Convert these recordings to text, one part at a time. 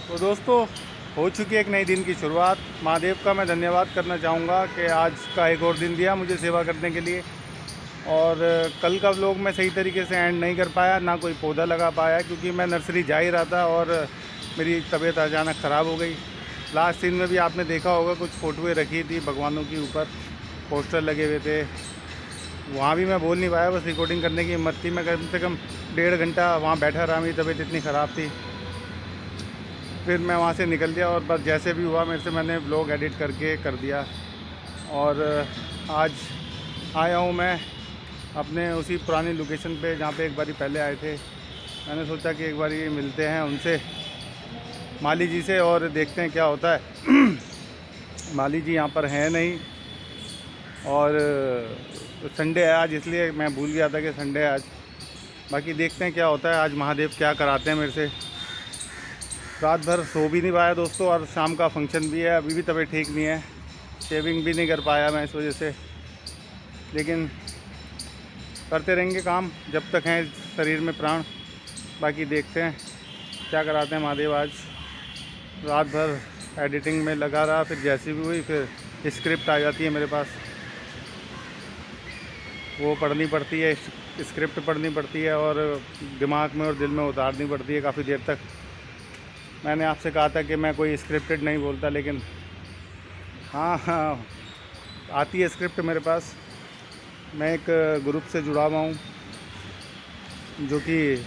तो दोस्तों, हो चुकी है एक नई दिन की शुरुआत। महादेव का मैं धन्यवाद करना चाहूँगा कि आज का एक और दिन दिया मुझे सेवा करने के लिए। और कल का व्लॉग मैं सही तरीके से एंड नहीं कर पाया, ना कोई पौधा लगा पाया, क्योंकि मैं नर्सरी जा ही रहा था और मेरी तबीयत अचानक ख़राब हो गई। लास्ट सीन में भी आपने देखा होगा, कुछ फ़ोटोएँ रखी थी भगवानों के ऊपर, पोस्टर लगे हुए थे। वहाँ भी मैं बोल नहीं पाया, बस रिकॉर्डिंग करने की हिम्मत थी। मैं कम से कम 1.5 घंटा वहाँ बैठा रहा, मेरी तबीयत इतनी ख़राब थी। फिर मैं वहाँ से निकल गया और बस जैसे भी हुआ मेरे से, मैंने ब्लॉग एडिट करके कर दिया। और आज आया हूँ मैं अपने उसी पुरानी लोकेशन पे जहाँ पे एक बारी पहले आए थे। मैंने सोचा कि एक बारी मिलते हैं उनसे, माली जी से, और देखते हैं क्या होता है। माली जी यहाँ पर हैं नहीं, और संडे है आज, इसलिए मैं भूल गया था कि संडे है आज। बाकी देखते हैं क्या होता है आज, महादेव क्या कराते हैं मेरे से। रात भर सो भी नहीं पाया दोस्तों, और शाम का फंक्शन भी है, अभी भी तबीयत ठीक नहीं है। शेविंग भी नहीं कर पाया मैं इस वजह से, लेकिन करते रहेंगे काम जब तक हैं शरीर में प्राण। बाकी देखते हैं क्या कराते हैं महादेव आज। रात भर एडिटिंग में लगा रहा, फिर जैसी भी हुई फिर स्क्रिप्ट आ जाती है मेरे पास, वो पढ़नी पड़ती है, स्क्रिप्ट पढ़नी पड़ती है और दिमाग में और दिल में उतारनी पड़ती है काफ़ी देर तक। मैंने आपसे कहा था कि मैं कोई स्क्रिप्टेड नहीं बोलता, लेकिन हाँ, आती है स्क्रिप्ट मेरे पास। मैं एक ग्रुप से जुड़ा हुआ हूँ, जो कि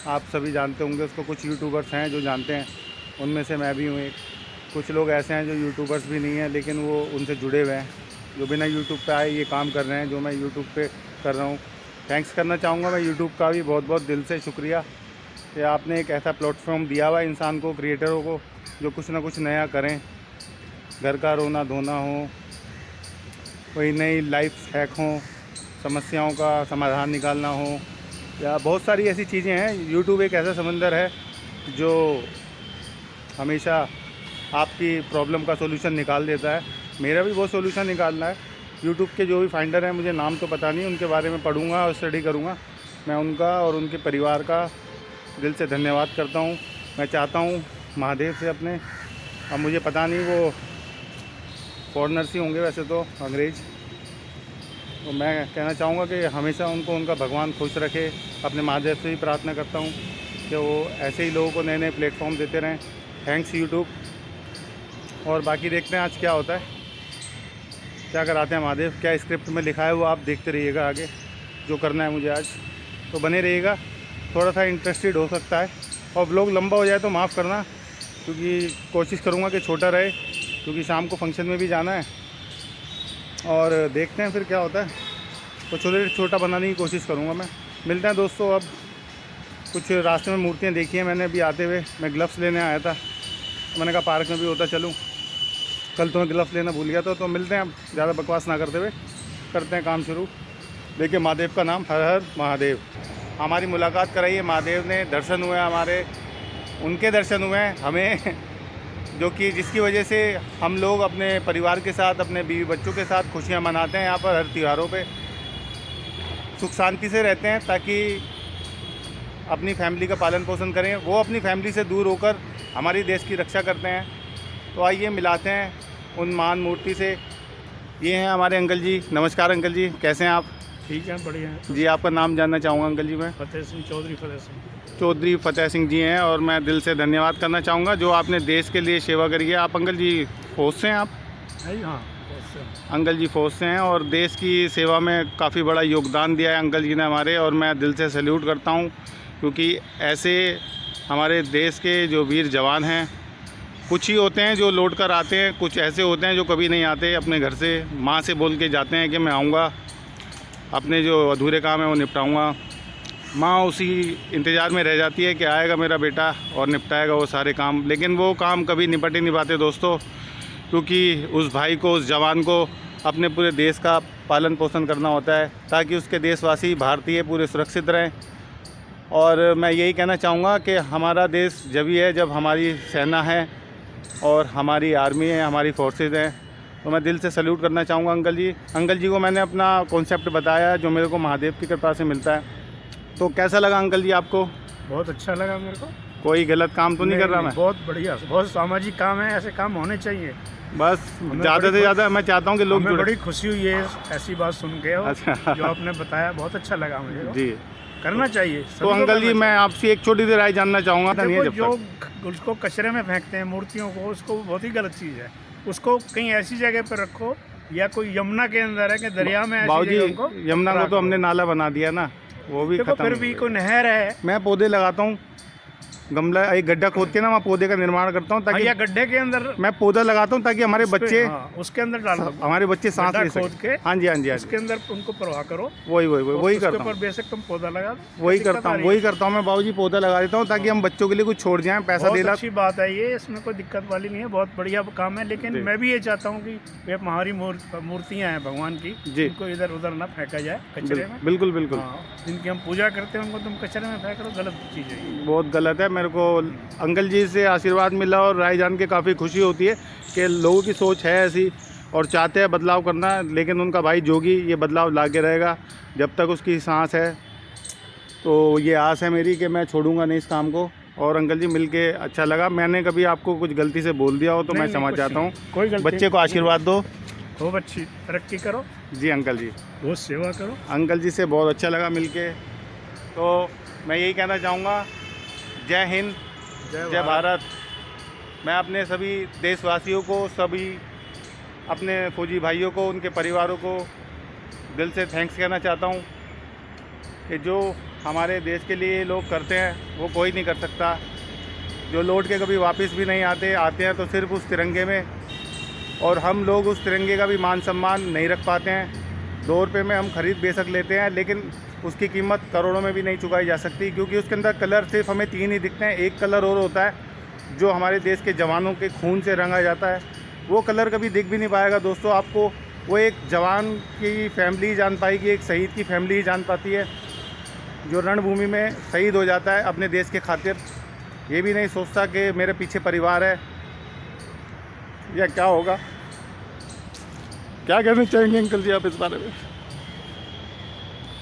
आप सभी जानते होंगे उसको। कुछ यूट्यूबर्स हैं जो जानते हैं, उनमें से मैं भी हूँ एक। कुछ लोग ऐसे हैं जो यूट्यूबर्स भी नहीं हैं, लेकिन वो उनसे जुड़े हुए हैं, जो बिना यूट्यूब पे आए ये काम कर रहे हैं जो मैं यूट्यूब पे कर रहा हूँ। थैंक्स करना चाहूँगा मैं यूट्यूब का भी, बहुत बहुत दिल से शुक्रिया कि आपने एक ऐसा प्लेटफॉर्म दिया हुआ है इंसान को, क्रिएटरों को, जो कुछ ना कुछ नया करें। घर का रोना धोना हो, कोई नई लाइफ हैक हो, समस्याओं का समाधान निकालना हो, या बहुत सारी ऐसी चीज़ें हैं। यूट्यूब एक ऐसा समंदर है जो हमेशा आपकी प्रॉब्लम का सॉल्यूशन निकाल देता है। मेरा भी वो सॉल्यूशन निकालना है। यूट्यूब के जो भी फाइंडर हैं, मुझे नाम तो पता नहीं, उनके बारे में पढ़ूंगा और स्टडी करूंगा। मैं उनका और उनके परिवार का दिल से धन्यवाद करता हूं। मैं चाहता हूं महादेव से अपने, अब मुझे पता नहीं वो फॉरेनर्स ही होंगे वैसे तो, अंग्रेज़, तो मैं कहना चाहूँगा कि हमेशा उनको उनका भगवान खुश रखे। अपने महादेव से ही प्रार्थना करता हूँ कि वो ऐसे ही लोगों को नए नए प्लेटफॉर्म देते रहें। Thanks YouTube. और बाकी देखते हैं आज क्या होता है, क्या कराते हैं महादेव, क्या स्क्रिप्ट में लिखा है वो आप देखते रहिएगा आगे, जो करना है मुझे आज। तो बने रहिएगा, थोड़ा सा इंटरेस्टेड हो सकता है, और व्लॉग लंबा हो जाए तो माफ़ करना, क्योंकि कोशिश करूँगा कि छोटा रहे, क्योंकि शाम को फंक्शन में भी जाना है। और देखते हैं फिर क्या होता है, तो छोटा बनाने की कोशिश करूँगा मैं। मिलते हैं दोस्तों। अब कुछ रास्ते में मूर्तियाँ देखी हैं मैंने अभी आते हुए। मैं ग्लव्स लेने आया था, तो मैंने कहा पार्क में भी होता चलूँ, कल तो मैं ग्लव्स लेना भूल गया था। तो मिलते हैं, अब ज़्यादा बकवास ना करते हुए करते हैं काम शुरू। देखिए, महादेव का नाम, हर हर महादेव। हमारी मुलाकात कराई है महादेव ने, दर्शन हुए हमारे, उनके दर्शन हुए हैं हमें, जो कि जिसकी वजह से हम लोग अपने परिवार के साथ, अपने बीवी बच्चों के साथ खुशियाँ मनाते हैं। यहाँ पर हर त्योहारों पे सुख शांति से रहते हैं, ताकि अपनी फैमिली का पालन पोषण करें। वो अपनी फैमिली से दूर होकर हमारी देश की रक्षा करते हैं। तो आइए मिलाते हैं उन महान मूर्ति से। ये हैं हमारे अंकल जी। नमस्कार अंकल जी, कैसे हैं आप? ठीक है, बढ़िया है। जी, आपका नाम जानना चाहूँगा अंकल जी मैं। फतेह सिंह, चौधरी फतेह सिंह। चौधरी फतेह सिंह जी हैं, और मैं दिल से धन्यवाद करना चाहूँगा जो आपने देश के लिए सेवा करी है। आप अंकल जी फौज से हैं आप? है हाँ, अंकल जी फौज से हैं और देश की सेवा में काफ़ी बड़ा योगदान दिया है अंकल जी ने हमारे, और मैं दिल से सैल्यूट करता हूँ, क्योंकि ऐसे हमारे देश के जो वीर जवान हैं, कुछ ही होते हैं जो लौट कर आते हैं, कुछ ऐसे होते हैं जो कभी नहीं आते। अपने घर से माँ से बोल के जाते हैं कि मैं आऊँगा, अपने जो अधूरे काम है वो निपटाऊँगा। माँ उसी इंतज़ार में रह जाती है कि आएगा मेरा बेटा और निपटाएगा वो सारे काम, लेकिन वो काम कभी निपट ही नहीं पाते दोस्तों, क्योंकि उस भाई को, उस जवान को अपने पूरे देश का पालन पोषण करना होता है, ताकि उसके देशवासी भारतीय पूरे सुरक्षित रहें। और मैं यही कहना चाहूँगा कि हमारा देश जब ही है जब हमारी सेना है और हमारी आर्मी है, हमारी फोर्सेस हैं। तो मैं दिल से सैल्यूट करना चाहूँगा अंकल जी। अंकल जी को मैंने अपना कॉन्सेप्ट बताया जो मेरे को महादेव की कृपा से मिलता है। तो कैसा लगा अंकल जी आपको? बहुत अच्छा लगा मेरे को। कोई गलत काम तो नहीं कर रहा मैं? बहुत बढ़िया, बहुत सामाजिक काम है, ऐसे काम होने चाहिए। बस ज़्यादा से ज़्यादा मैं चाहता हूँ कि लोग हमें जुड़े। बड़ी खुशी हुई है ऐसी बात सुन के, और अच्छा। जो आपने बताया बहुत अच्छा लगा मुझे। जी, करना चाहिए तो सभी को अंकल जी करना मैं आपसे एक छोटी सी राय जानना चाहूँगा। चाहिए। जब देखो, तक जो उसको कचरे में फेंकते हैं मूर्तियों को, उसको बहुत ही गलत चीज़ है। उसको कहीं ऐसी जगह पर रखो, या कोई यमुना के अंदर है कि दरिया में ऐसी बाबूजी, जगह उनको यमुना को तो रखो। हमने नाला बना दिया ना, वो भी देखो खत्म फिर हो भी गया। कोई नहर है, मैं पौधे लगाता हूँ, गमला एक गड्ढा खोद के ना वहाँ पौधे का निर्माण करता हूँ, ताकि या गड्ढे के अंदर मैं पौधा लगाता हूँ ताकि हमारे उस पे- बच्चे, हाँ, उसके अंदर डाल दो, हमारे बच्चे सांस गड्ढा ले खोद सकें। के हाँ जी, हाँ जी, हाँ जी, उसके अंदर उनको प्रवाह करो। वही उसके करता हूँ, ऊपर बेशक तुम पौधा लगा दो। वही दिक्कत करता आ हूँ, रही वही है। करता हूँ मैं बाबूजी, पौधा लगा देता हूँ ताकि हम बच्चों के लिए कुछ छोड़ जाएं, पैसा बहुत देना। अच्छी बात है ये, इसमें कोई दिक्कत वाली नहीं है, बहुत बढ़िया काम है। लेकिन जी। मैं भी ये चाहता हूँ कि ये हमारी मूर्तियाँ हैं भगवान की, जी। इनको इधर उधर ना फेंका जाए कचरे में। बिल्कुल बिल्कुल, हाँ, जिनकी हम पूजा करते हैं उनको तुम कचरे में फेंक रहे हो, गलत चीज़ है ये। बहुत गलत है। मेरे को अंकल जी से आशीर्वाद मिला और राय जान के काफ़ी खुशी होती है कि लोगों की सोच है ऐसी और चाहते हैं बदलाव करना, लेकिन उनका भाई जोगी ये बदलाव ला के रहेगा जब तक उसकी सांस है। तो ये आस है मेरी कि मैं छोड़ूंगा नहीं इस काम को। और अंकल जी मिलके अच्छा लगा। मैंने कभी आपको कुछ गलती से बोल दिया हो तो मैं नहीं, क्षमा कुछ चाहता हूँ। नहीं, कोई गलती बच्चे को आशीर्वाद दो। खूब अच्छी तरक्की करो, जी अंकल जी, बहुत सेवा करो। अंकल जी से बहुत अच्छा लगा मिलके। तो मैं यही कहना चाहूँगा, जय हिंद, जय भारत। मैं अपने सभी देशवासियों को, सभी अपने फौजी भाइयों को, उनके परिवारों को दिल से थैंक्स कहना चाहता हूँ कि जो हमारे देश के लिए लोग करते हैं वो कोई नहीं कर सकता। जो लौट के कभी वापस भी नहीं आते हैं तो सिर्फ उस तिरंगे में, और हम लोग उस तिरंगे का भी मान सम्मान नहीं रख पाते हैं। 2 रुपये में हम खरीद बेशक लेते हैं, लेकिन उसकी कीमत करोड़ों में भी नहीं चुकाई जा सकती, क्योंकि उसके अंदर कलर सिर्फ हमें 3 ही दिखते हैं। एक कलर और होता है जो हमारे देश के जवानों के खून से रंगा जाता है, वो कलर कभी दिख भी नहीं पाएगा दोस्तों आपको। वो एक जवान की फैमिली जान पाएगी, एक शहीद की फैमिली ही जान पाती है, जो रणभूमि में शहीद हो जाता है अपने देश के खातिर। ये भी नहीं सोचता कि मेरे पीछे परिवार है या क्या होगा। क्या कहना चाहेंगे अंकल जी आप इस बारे में?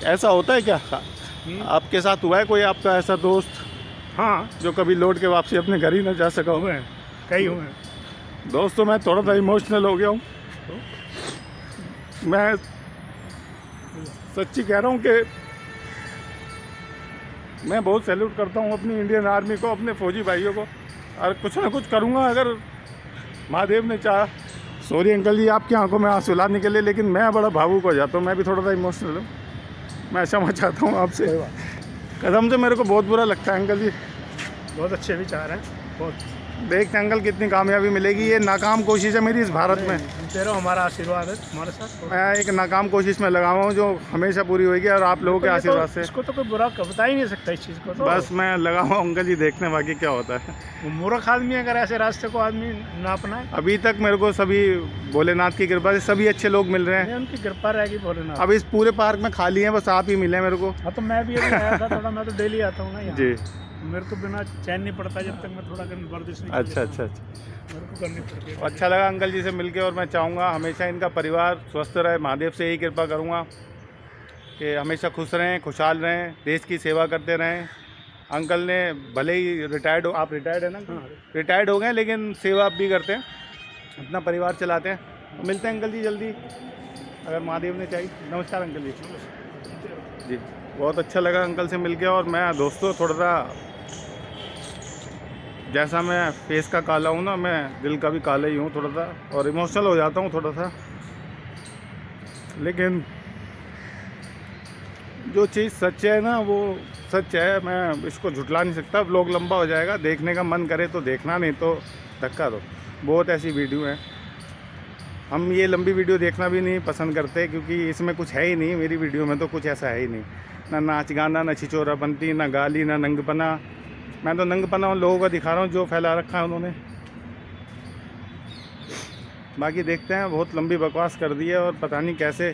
ऐसा होता है क्या आपके साथ? हुआ है कोई आपका ऐसा दोस्त हाँ, जो कभी लौट के वापसी अपने घर ही न जा सका हो? हुए हैं, कई हुए हैं। दोस्तों मैं थोड़ा सा इमोशनल हो गया हूँ। मैं सच्ची कह रहा हूँ कि मैं बहुत सैल्यूट करता हूँ अपनी इंडियन आर्मी को, अपने फौजी भाइयों को, और कुछ ना कुछ करूँगा अगर महादेव ने चाहा। सॉरी अंकल जी, आपकी आंखों में आंसू ला निकले, लेकिन मैं बड़ा भावुक हो जाता हूँ। मैं भी थोड़ा सा इमोशनल हूँ। मैं क्षमा चाहता हूँ आपसे, कदम से मेरे को बहुत बुरा लगता है अंकल जी। बहुत अच्छे विचार हैं, बहुत। देखते हैं अंकल कितनी कामयाबी मिलेगी। ये नाकाम कोशिश है मेरी इस भारत में। तेरा हमारा आशीर्वाद है तुम्हारे साथ। मैं एक नाकाम कोशिश में लगा हुआ हूँ जो हमेशा पूरी होगी, और आप लोगों के आशीर्वाद से। इसको तो कोई बुरा बता ही नहीं सकता इस चीज़ को तो। बस मैं लगा हुआ हूँ अंकल जी, देखने बाकी क्या होता है। वो मूर्ख आदमी अगर ऐसे रास्ते को आदमी ना अपनाए। अभी तक मेरे को सभी भोलेनाथ की कृपा से सभी अच्छे लोग मिल रहे हैं। नहीं, उनकी कृपा रहेगी भोलेनाथ। अब इस पूरे पार्क में खाली हैं, बस आप ही मिले मेरे को। हाँ, तो मैं भी अभी आया था थोड़ा, मैं तो डेली आता हूँ ना यहाँ। जी, मेरे को बिना चैन नहीं पड़ता जब तक मैं थोड़ा वर्जिश नहीं अच्छा करता। अच्छा अच्छा। मेरे को करनी पड़ती है। अच्छा लगा अंकल जी से मिलके, और मैं चाहूँगा हमेशा इनका परिवार स्वस्थ रहे। महादेव से यही कृपा करूँगा कि हमेशा खुश रहें, खुशहाल रहें, देश की सेवा करते रहें। अंकल ने भले ही रिटायर्ड हो, आप रिटायर्ड है ना? हाँ। रिटायर्ड हो गए, लेकिन सेवा आप भी करते हैं, अपना परिवार चलाते हैं। तो मिलते हैं अंकल जी जल्दी, अगर महादेव ने चाहिए। नमस्कार अंकल जी। जी, बहुत अच्छा लगा अंकल से मिलके। और मैं दोस्तों थोड़ा सा, जैसा मैं फेस का काला हूँ ना, मैं दिल का भी काला ही हूँ थोड़ा सा, और इमोशनल हो जाता हूँ थोड़ा सा। लेकिन जो चीज़ सच है ना वो सच है, मैं इसको झुटला नहीं सकता। व्लॉग लंबा हो जाएगा, देखने का मन करे तो देखना, नहीं तो धक्का दो। बहुत ऐसी वीडियो हैं, हम ये लंबी वीडियो देखना भी नहीं पसंद करते, क्योंकि इसमें कुछ है ही नहीं। मेरी वीडियो में तो कुछ ऐसा है ही नहीं, ना नाच गाना, ना छिचोरापंती, ना गाली, ना नंगपना। मैं तो नंगपना उन लोगों का दिखा रहा हूँ जो फैला रखा है उन्होंने। बाकी देखते हैं, बहुत लंबी बकवास कर दी है, और पता नहीं कैसे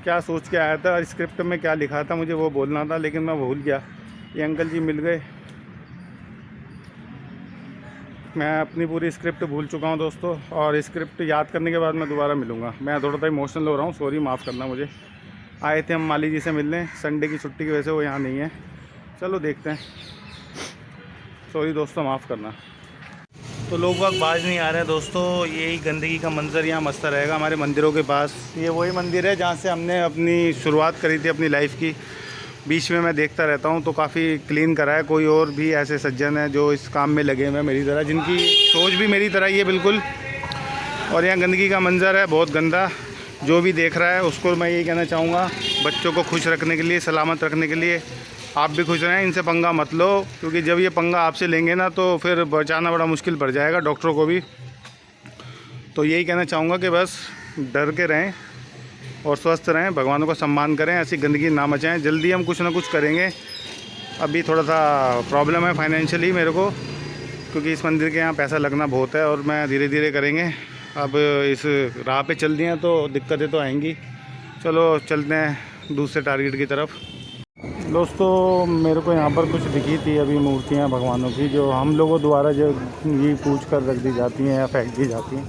क्या सोच के आया था, और स्क्रिप्ट में क्या लिखा था मुझे वो बोलना था, लेकिन मैं भूल गया। ये अंकल जी मिल गए, मैं अपनी पूरी स्क्रिप्ट भूल चुका हूँ दोस्तों, और स्क्रिप्ट याद करने के बाद मैं दोबारा मिलूँगा। मैं थोड़ा सा इमोशनल हो रहा हूँ, सॉरी, माफ़ करना मुझे। आए थे हम माली जी से मिलने, संडे की छुट्टी की वजह से वो यहाँ नहीं है। चलो देखते हैं। सॉरी दोस्तों, माफ़ करना। तो लोग बाग बाज नहीं आ रहे हैं दोस्तों, यही गंदगी का मंजर यहाँ मस्त रहेगा हमारे मंदिरों के पास। ये वही मंदिर है जहाँ से हमने अपनी शुरुआत करी थी अपनी लाइफ की। बीच में मैं देखता रहता हूँ तो काफ़ी क्लीन करा है। कोई और भी ऐसे सज्जन हैं जो इस काम में लगे हुए हैं मेरी तरह, जिनकी सोच भी मेरी तरह ही है बिल्कुल। और यहाँ गंदगी का मंजर है बहुत गंदा। जो भी देख रहा है उसको मैं यही कहना चाहूँगा, बच्चों को खुश रखने के लिए, सलामत रखने के लिए आप भी खुश रहें, इनसे पंगा मत लो, क्योंकि जब ये पंगा आपसे लेंगे ना तो फिर बचाना बड़ा मुश्किल पड़ जाएगा डॉक्टरों को भी। तो यही कहना चाहूँगा कि बस डर के रहें और स्वस्थ रहें, भगवानों का सम्मान करें, ऐसी गंदगी ना मचाएं। जल्दी हम कुछ ना कुछ करेंगे। अभी थोड़ा सा प्रॉब्लम है फाइनेंशियली मेरे को, क्योंकि इस मंदिर के यहाँ पैसा लगना बहुत है और मैं धीरे धीरे करेंगे। अब इस राह पे चल दिए हैं तो दिक्कतें तो आएंगी। चलो चलते हैं दूसरे टारगेट की तरफ। दोस्तों मेरे को यहाँ पर कुछ दिखी थी अभी मूर्तियाँ भगवानों की, जो हम लोगों द्वारा जो ये पूछ कर रख दी जाती हैं या फेंक दी जाती हैं,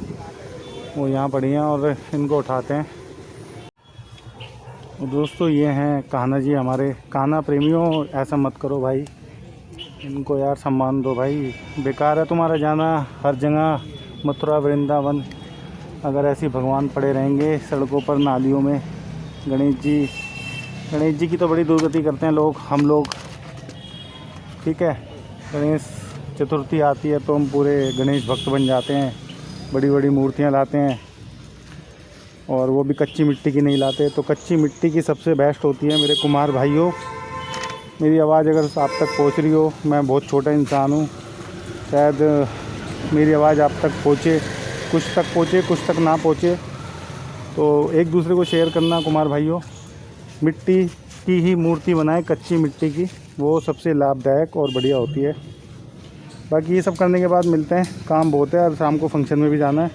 वो यहाँ पड़ी हैं और इनको उठाते हैं। दोस्तों ये हैं कान्हा जी हमारे। कान्हा प्रेमियों ऐसा मत करो भाई, इनको यार सम्मान दो भाई। बेकार है तुम्हारा जाना हर जगह, मथुरा वृंदावन। अगर ऐसे भगवान पड़े रहेंगे सड़कों पर, नालियों में। गणेश जी की तो बड़ी दुर्गति करते हैं लोग, हम लोग। ठीक है, गणेश चतुर्थी आती है तो हम पूरे गणेश भक्त बन जाते हैं, बड़ी बड़ी मूर्तियां लाते हैं, और वो भी कच्ची मिट्टी की नहीं लाते। तो कच्ची मिट्टी की सबसे बेस्ट होती है मेरे कुम्हार भाइयों। मेरी आवाज़ अगर आप तक पहुंच रही हो, मैं बहुत छोटा इंसान हूं, शायद मेरी आवाज़ आप तक पहुंचे, कुछ तक पहुंचे कुछ तक ना पहुंचे, तो एक दूसरे को शेयर करना कुम्हार भाइयों। मिट्टी की ही मूर्ति बनाए, कच्ची मिट्टी की, वो सबसे लाभदायक और बढ़िया होती है। बाकी ये सब करने के बाद मिलते हैं, काम बहुत है और शाम को फंक्शन में भी जाना है।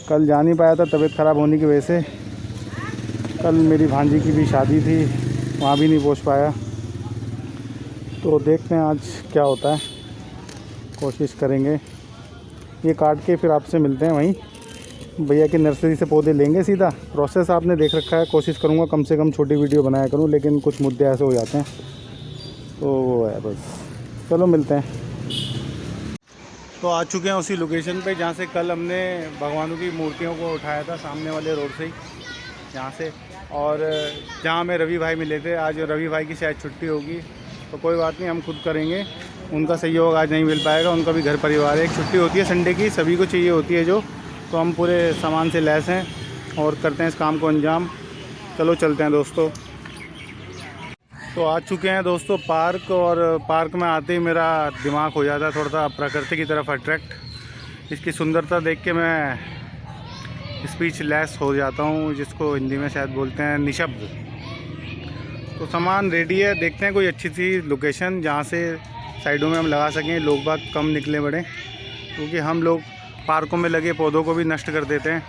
कल जा नहीं पाया था तबीयत ख़राब होने की वजह से। कल मेरी भांजी की भी शादी थी, वहाँ भी नहीं पहुँच पाया। तो देखते हैं आज क्या होता है, कोशिश करेंगे। ये काट के फिर आपसे मिलते हैं वहीं, भैया की नर्सरी से पौधे लेंगे सीधा। प्रोसेस आपने देख रखा है, कोशिश करूँगा कम से कम छोटी वीडियो बनाया करूँ, लेकिन कुछ मुद्दे ऐसे हो जाते हैं तो वो है बस। चलो मिलते हैं। तो आ चुके हैं उसी लोकेशन पे जहाँ से कल हमने भगवानों की मूर्तियों को उठाया था, सामने वाले रोड से ही, यहाँ से। और जहाँ हमें रवि भाई मिले थे, आज रवि भाई की शायद छुट्टी होगी, तो कोई बात नहीं, हम खुद करेंगे। उनका सहयोग आज नहीं मिल पाएगा, उनका भी घर परिवार है। एक छुट्टी होती है संडे की, सभी को चाहिए होती है जो, तो हम पूरे सामान से लैस हैं और करते हैं इस काम को अंजाम। चलो चलते हैं दोस्तों। तो आ चुके हैं दोस्तों पार्क, और पार्क में आते ही मेरा दिमाग हो जाता है थोड़ा सा प्रकृति की तरफ अट्रैक्ट। इसकी सुंदरता देख के मैं स्पीच लेस हो जाता हूँ, जिसको हिंदी में शायद बोलते हैं निशब्द। तो सामान रेडी है, देखते हैं कोई अच्छी सी लोकेशन जहाँ से साइडों में हम लगा सकें, लोग बाग कम निकले बड़े, क्योंकि हम लोग पार्कों में लगे पौधों को भी नष्ट कर देते हैं,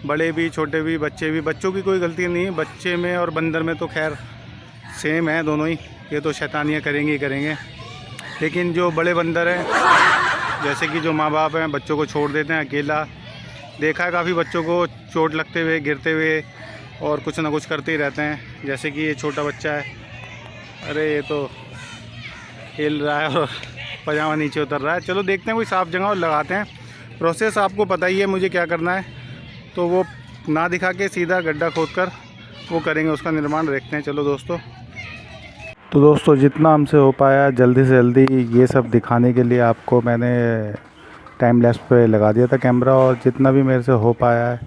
बड़े भी छोटे भी, बच्चे भी। बच्चों की कोई गलती नहीं है, बच्चे में और बंदर में तो खैर सेम है दोनों ही, ये तो शैतानियाँ करेंगे ही करेंगे। लेकिन जो बड़े बंदर हैं, जैसे कि जो माँ बाप हैं, बच्चों को छोड़ देते हैं अकेला। देखा है काफ़ी बच्चों को चोट लगते हुए, गिरते हुए, और कुछ ना कुछ करते ही रहते हैं। जैसे कि ये छोटा बच्चा है, अरे ये तो खेल रहा है और पजामा नीचे उतर रहा है। चलो देखते हैं कोई साफ़ जगह और लगाते हैं। प्रोसेस आपको पता ही है मुझे क्या करना है, तो वो ना दिखा के सीधा गड्ढा खोदकर वो करेंगे उसका निर्माण। देखते हैं चलो दोस्तों। तो दोस्तों जितना हमसे हो पाया जल्दी से जल्दी ये सब दिखाने के लिए आपको मैंने टाइम लैप्स पे लगा दिया था कैमरा, और जितना भी मेरे से हो पाया है,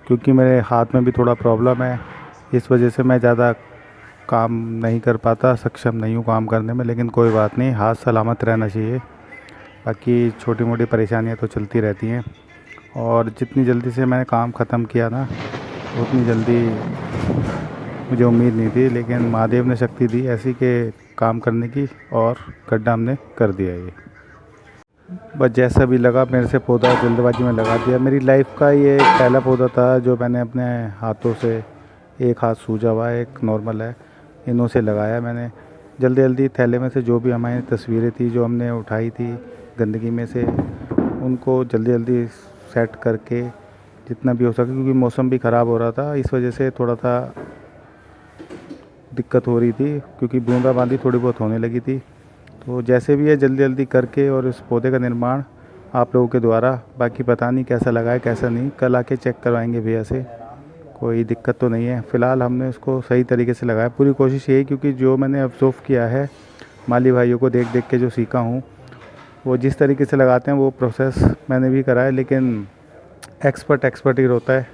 क्योंकि मेरे हाथ में भी थोड़ा प्रॉब्लम है, इस वजह से मैं ज़्यादा काम नहीं कर पाता, सक्षम नहीं हूँ काम करने में। लेकिन कोई बात नहीं, हाथ सलामत रहना चाहिए। बाकी छोटी मोटी परेशानियाँ तो चलती रहती हैं, और जितनी जल्दी से मैंने काम ख़त्म किया ना, उतनी जल्दी मुझे उम्मीद नहीं थी, लेकिन महादेव ने शक्ति दी ऐसी के काम करने की, और गड्ढा हमने कर दिया। ये बस जैसा भी लगा मेरे से पौधा जल्दबाजी में लगा दिया। मेरी लाइफ का ये पहला पौधा था जो मैंने अपने हाथों से, एक हाथ सूजा हुआ, एक नॉर्मल है, इन्हों से लगाया मैंने जल्दी जल्दी। थैले में से जो भी हमारी तस्वीरें थी जो हमने उठाई थी गंदगी में से, उनको जल्दी जल्दी सेट करके जितना भी हो सके, क्योंकि मौसम भी ख़राब हो रहा था, इस वजह से थोड़ा सा दिक्कत हो रही थी, क्योंकि बूंदाबांदी थोड़ी बहुत होने लगी थी। तो जैसे भी है जल्दी जल्दी करके और इस पौधे का निर्माण आप लोगों के द्वारा, बाकी पता नहीं कैसा लगा है कैसा नहीं, कल आके चेक करवाएंगे भैया से, कोई दिक्कत तो नहीं है। फ़िलहाल हमने इसको सही तरीके से लगाया, पूरी कोशिश यही, क्योंकि जो मैंने ऑब्ज़र्व किया है माली भाइयों को देख देख के जो सीखा हूँ, वो जिस तरीके से लगाते हैं वो प्रोसेस मैंने भी करा है, लेकिन एक्सपर्ट ही होता है।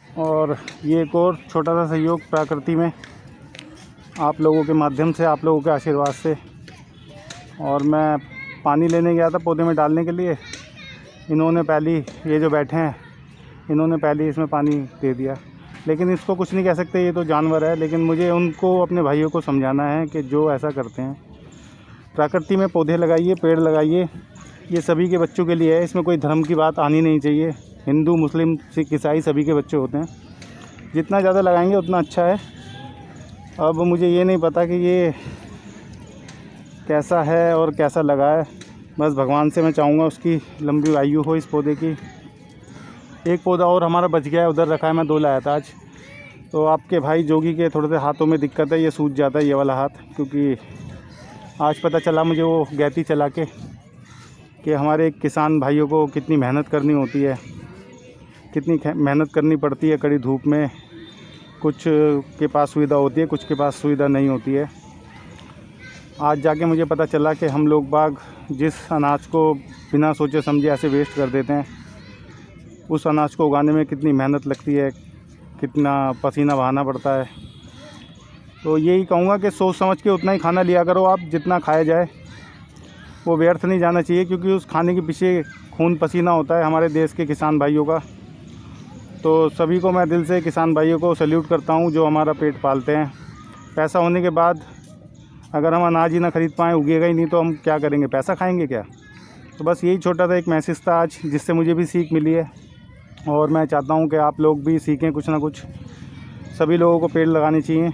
और ये एक और छोटा सा सहयोग प्रकृति में आप लोगों के माध्यम से, आप लोगों के आशीर्वाद से। और मैं पानी लेने गया था पौधे में डालने के लिए, इन्होंने पहली, ये जो बैठे हैं इन्होंने पहले इसमें पानी दे दिया। लेकिन इसको कुछ नहीं कह सकते, ये तो जानवर है, लेकिन मुझे उनको, अपने भाइयों को समझाना है कि जो ऐसा करते हैं, प्रकृति में पौधे लगाइए, पेड़ लगाइए, ये सभी के बच्चों के लिए है, इसमें कोई धर्म की बात आनी नहीं चाहिए। हिंदू, मुस्लिम, सिख, ईसाई सभी के बच्चे होते हैं, जितना ज़्यादा लगाएंगे उतना अच्छा है। अब मुझे ये नहीं पता कि ये कैसा है और कैसा लगा है, बस भगवान से मैं चाहूँगा उसकी लंबी आयु हो इस पौधे की। एक पौधा और हमारा बच गया है, उधर रखा है, मैं 2 लाया था आज। तो आपके भाई जोगी के थोड़े से हाथों में दिक्कत है, ये सूज जाता है ये वाला हाथ, क्योंकि आज पता चला मुझे वो गैती चला के कि हमारे किसान भाइयों को कितनी मेहनत करनी होती है, कितनी मेहनत करनी पड़ती है कड़ी धूप में। कुछ के पास सुविधा होती है, कुछ के पास सुविधा नहीं होती है। आज जाके मुझे पता चला कि हम लोग बाग जिस अनाज को बिना सोचे समझे ऐसे वेस्ट कर देते हैं, उस अनाज को उगाने में कितनी मेहनत लगती है, कितना पसीना बहाना पड़ता है। तो यही कहूँगा कि सोच समझ के उतना ही खाना लिया करो आप, जितना खाया जाए वो व्यर्थ नहीं जाना चाहिए, क्योंकि उस खाने के पीछे खून पसीना होता है हमारे देश के किसान भाइयों का। तो सभी को मैं दिल से, किसान भाइयों को सैल्यूट करता हूँ जो हमारा पेट पालते हैं। पैसा होने के बाद अगर हम अनाज ही ना खरीद पाएँ, उगेगा ही नहीं, तो हम क्या करेंगे, पैसा खाएंगे क्या। तो बस यही छोटा सा एक मैसेज था आज, जिससे मुझे भी सीख मिली है, और मैं चाहता हूँ कि आप लोग भी सीखें कुछ ना कुछ। सभी लोगों को पेड़ लगाने चाहिए,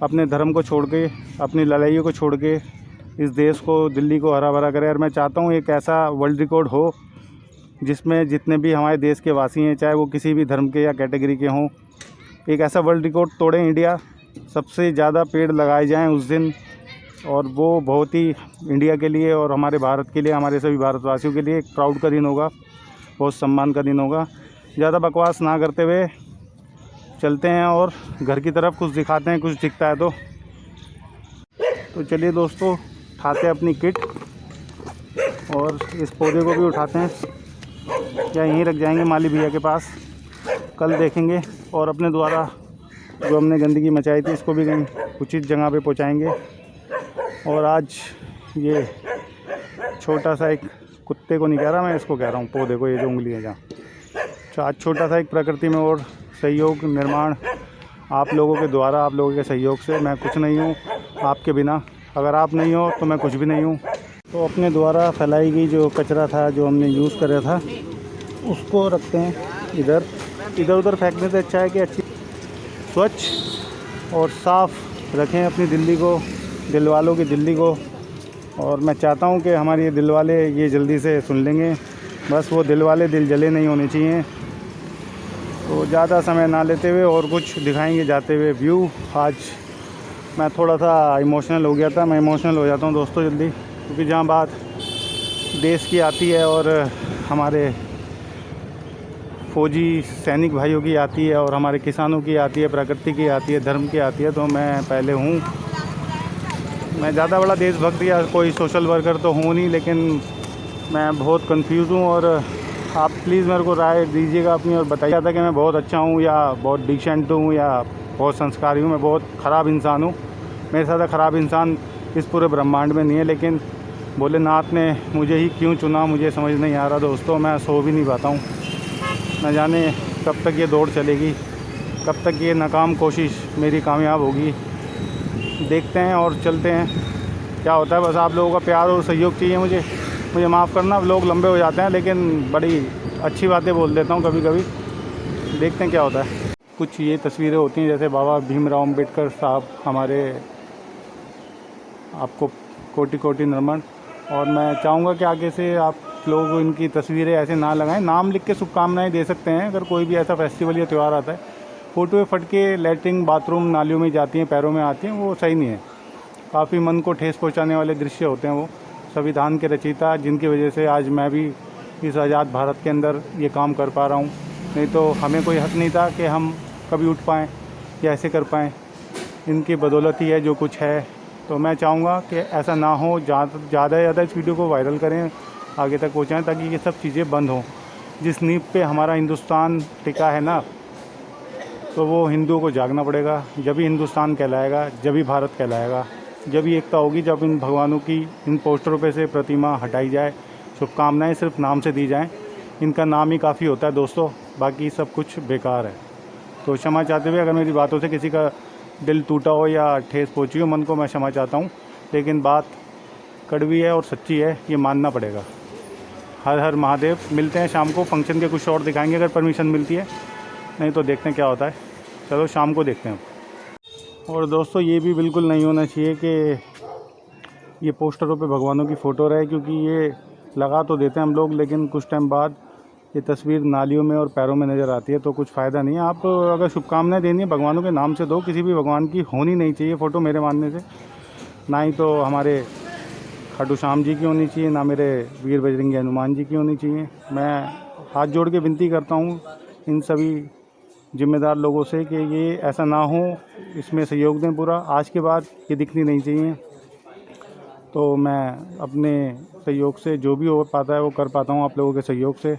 अपने धर्म को छोड़ के, अपनी लड़ाइयों को छोड़ के इस देश को, दिल्ली को हरा भरा करें। और मैं चाहता हूँ एक ऐसा वर्ल्ड रिकॉर्ड हो जिसमें जितने भी हमारे देश के वासी हैं, चाहे वो किसी भी धर्म के या कैटेगरी के हों, एक ऐसा वर्ल्ड रिकॉर्ड तोड़ें इंडिया, सबसे ज़्यादा पेड़ लगाए जाएं उस दिन। और वो बहुत ही इंडिया के लिए और हमारे भारत के लिए, हमारे सभी भारतवासियों के लिए एक प्राउड का दिन होगा, बहुत सम्मान का दिन होगा। ज़्यादा बकवास ना करते हुए चलते हैं और घर की तरफ कुछ दिखाते हैं, कुछ दिखता है तो चलिए दोस्तों, उठाते हैं अपनी किट और इस पौधे को भी उठाते हैं, या यहीं रख जाएंगे माली भैया के पास, कल देखेंगे। और अपने द्वारा जो हमने गंदगी मचाई थी इसको भी कहीं उचित जगह पे पहुंचाएंगे। और आज ये छोटा सा एक, कुत्ते को नहीं कह रहा मैं, इसको कह रहा हूँ पौधे को, ये जो उंगली है जहाँ, तो आज छोटा सा एक प्रकृति में और सहयोग निर्माण आप लोगों के द्वारा, आप लोगों के सहयोग से। मैं कुछ नहीं हूँ आपके बिना, अगर आप नहीं हो तो मैं कुछ भी नहीं हूँ। तो अपने द्वारा फैलाई गई जो कचरा था, जो हमने यूज़ करा था, उसको रखते हैं इधर उधर फेंकने से अच्छा है कि अच्छी स्वच्छ और साफ़ रखें अपनी दिल्ली को, दिल वालों की दिल्ली को। और मैं चाहता हूँ कि हमारे ये दिल वाले ये जल्दी से सुन लेंगे, बस वो दिल वाले दिल जले नहीं होने चाहिए। तो ज़्यादा समय ना लेते हुए और कुछ दिखाएंगे जाते हुए व्यू। आज मैं थोड़ा सा इमोशनल हो गया था, मैं इमोशनल हो जाता हूँ दोस्तों जल्दी, क्योंकि जहाँ बात देश की आती है और हमारे फौजी सैनिक भाइयों की आती है और हमारे किसानों की आती है, प्रकृति की आती है, धर्म की आती है, तो मैं पहले हूँ। मैं ज़्यादा बड़ा देशभक्त या कोई सोशल वर्कर तो हूँ नहीं, लेकिन मैं बहुत कंफ्यूज हूँ। और आप प्लीज़ मेरे को राय दीजिएगा अपनी और बताइए था कि मैं बहुत अच्छा हूँ या बहुत डिसेंट हूँ या बहुत संस्कारी हूँ। मैं बहुत ख़राब इंसान हूँ, मेरे साथ ख़राब इंसान इस पूरे ब्रह्मांड में नहीं है, लेकिन भोलेनाथ ने मुझे ही क्यों चुना मुझे समझ नहीं आ रहा दोस्तों। मैं सो भी नहीं पाता हूँ, न जाने कब तक ये दौड़ चलेगी, कब तक ये नाकाम कोशिश मेरी कामयाब होगी। देखते हैं और चलते हैं क्या होता है। बस आप लोगों का प्यार और सहयोग चाहिए मुझे माफ़ करना, लोग लंबे हो जाते हैं, लेकिन बड़ी अच्छी बातें बोल देता हूँ कभी कभी। देखते हैं क्या होता है। कुछ ये तस्वीरें होती हैं जैसे बाबा भीमराव अम्बेडकर साहब, हमारे आपको कोटि कोटि नमन। और मैं चाहूँगा कि आगे से आप लोग इनकी तस्वीरें ऐसे ना लगाएं, नाम लिख के शुभकामनाएं दे सकते हैं। अगर कोई भी ऐसा फेस्टिवल या त्यौहार आता है, फ़ोटो फट के लैट्रिन बाथरूम नालियों में जाती हैं, पैरों में आती हैं, वो सही नहीं है। काफ़ी मन को ठेस पहुंचाने वाले दृश्य होते हैं वो। संविधान के रचयिता जिनकी वजह से आज मैं भी इस आज़ाद भारत के अंदर ये काम कर पा रहा हूँ, नहीं तो हमें कोई हक नहीं था कि हम कभी उठ पाएँ या ऐसे कर पाएँ। इनकी बदौलत ही है जो कुछ है। तो मैं चाहूँगा कि ऐसा ना हो, ज़्यादा से ज़्यादा इस वीडियो को वायरल करें, आगे तक पहुँचाएँ, ताकि ये सब चीज़ें बंद हों। जिस नींव पे हमारा हिंदुस्तान टिका है ना, तो वो हिंदुओं को जागना पड़ेगा। जब ही हिंदुस्तान कहलाएगा, जब ही भारत कहलाएगा, जब ही एकता होगी, जब इन भगवानों की इन पोस्टरों पे से प्रतिमा हटाई जाए, शुभकामनाएं सिर्फ नाम से दी जाएं। इनका नाम ही काफ़ी होता है दोस्तों, बाकी सब कुछ बेकार है। तो क्षमा चाहते हुए अगर मेरी बातों से किसी का दिल टूटा हो या ठेस पहुंची हो मन को, मैं क्षमा चाहता हूं, लेकिन बात कड़वी है और सच्ची है, ये मानना पड़ेगा। हर हर महादेव। मिलते हैं शाम को, फंक्शन के कुछ और दिखाएंगे अगर परमिशन मिलती है, नहीं तो देखते हैं क्या होता है। चलो शाम को देखते हैं। और दोस्तों ये भी बिल्कुल नहीं होना चाहिए कि ये पोस्टरों पे भगवानों की फ़ोटो रहे, क्योंकि ये लगा तो देते हैं हम लोग, लेकिन कुछ टाइम बाद ये तस्वीर नालियों में और पैरों में नज़र आती है, तो कुछ फ़ायदा नहीं है। आप अगर शुभकामनाएं देनी है भगवानों के नाम से दो, किसी भी भगवान की होनी नहीं चाहिए फ़ोटो मेरे मानने से। ना ही तो हमारे खाटू श्याम जी की होनी चाहिए, ना मेरे वीर बजरंगी हनुमान जी की होनी चाहिए। मैं हाथ जोड़ के विनती करता हूँ इन सभी जिम्मेदार लोगों से कि ये ऐसा ना हो, इसमें सहयोग दें पूरा। आज के बाद ये दिखनी नहीं चाहिए। तो मैं अपने सहयोग से जो भी हो पाता है वो कर पाता हूँ आप लोगों के सहयोग से।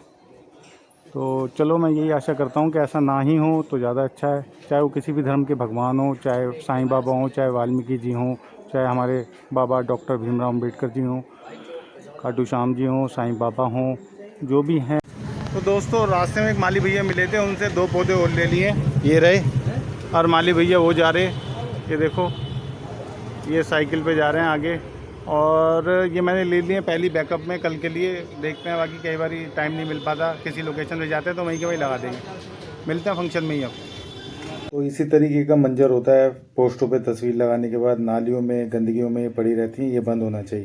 तो चलो मैं यही आशा करता हूँ कि ऐसा ना ही हो तो ज़्यादा अच्छा है। चाहे वो किसी भी धर्म के भगवान हो, चाहे साईं बाबा हों, चाहे वाल्मीकि जी हों, चाहे हमारे बाबा डॉक्टर भीमराव अम्बेडकर जी हों, खाटू श्याम जी हों, साईं बाबा हों, जो भी हैं। तो दोस्तों रास्ते में एक माली भैया मिले थे, उनसे 2 पौधे और ले लिए, ये रहे। और माली भैया वो जा रहे, ये देखो, ये साइकिल पे जा रहे हैं आगे। और ये मैंने ले लिए पहली बैकअप में, कल के लिए देखते हैं। बाकी कई बार टाइम नहीं मिल पाता, किसी लोकेशन पे जाते हैं तो वहीं के वहीं लगा देंगे। मिलते हैं फंक्शन में ही अब। तो इसी तरीके का मंजर होता है पोस्टों पे तस्वीर लगाने के बाद, नालियों में गंदगियों में पड़ी रहती हैं, ये बंद होना चाहिए।